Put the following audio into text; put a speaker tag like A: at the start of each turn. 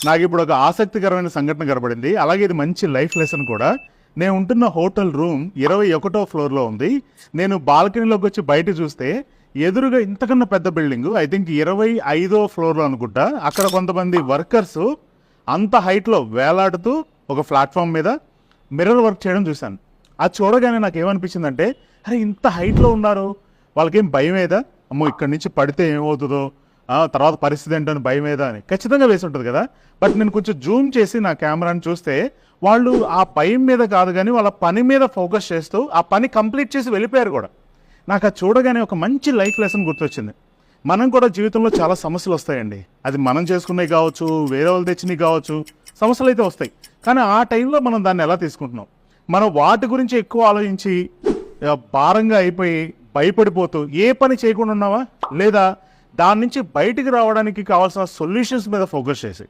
A: నాకు ఇప్పుడు ఒక ఆసక్తికరమైన సంఘటన కనబడింది. అలాగే ఇది మంచి లైఫ్ లెసన్ కూడా. నేను ఉంటున్న హోటల్ రూమ్ 21వ ఫ్లోర్లో ఉంది. నేను బాల్కనీలోకి వచ్చి బయట చూస్తే ఎదురుగా ఇంతకన్నా పెద్ద బిల్డింగ్, ఐ థింక్ 25వ ఫ్లోర్లో అనుకుంటా. అక్కడ కొంతమంది వర్కర్స్ అంత హైట్లో వేలాడుతూ ఒక ప్లాట్ఫామ్ మీద మిర్రర్ వర్క్ చేయడం చూశాను. అది చూడగానే నాకు ఏమనిపించిందంటే, అరే ఇంత హైట్లో ఉన్నారు, వాళ్ళకేం భయం ఏదా? అమ్మో ఇక్కడి నుంచి పడితే ఏమవుతుందో, తర్వాత పరిస్థితి ఏంటని భయం ఏదా అని ఖచ్చితంగా వేసి ఉంటుంది కదా. బట్ నేను కొంచెం జూమ్ చేసి నా కెమెరాని చూస్తే వాళ్ళు ఆ భయం మీద కాదు కానీ వాళ్ళ పని మీద ఫోకస్ చేస్తూ ఆ పని కంప్లీట్ చేసి వెళ్ళిపోయారు కూడా. నాకు అది చూడగానే ఒక మంచి లైఫ్ లెసన్ గుర్తొచ్చింది. మనం కూడా జీవితంలో చాలా సమస్యలు వస్తాయండి. అది మనం చేసుకున్నవి కావచ్చు, వేరే వాళ్ళు తెచ్చినవి కావచ్చు, సమస్యలు అయితే వస్తాయి. కానీ ఆ టైంలో మనం దాన్ని ఎలా తీసుకుంటున్నాం? మనం వాటి గురించి ఎక్కువ ఆలోచించి భారంగా అయిపోయి భయపడిపోతూ ఏ పని చేయకుండా ఉన్నావా, లేదా దాని నుంచి బయటికి రావడానికి కావాల్సిన సొల్యూషన్స్ మీద ఫోకస్ చేసి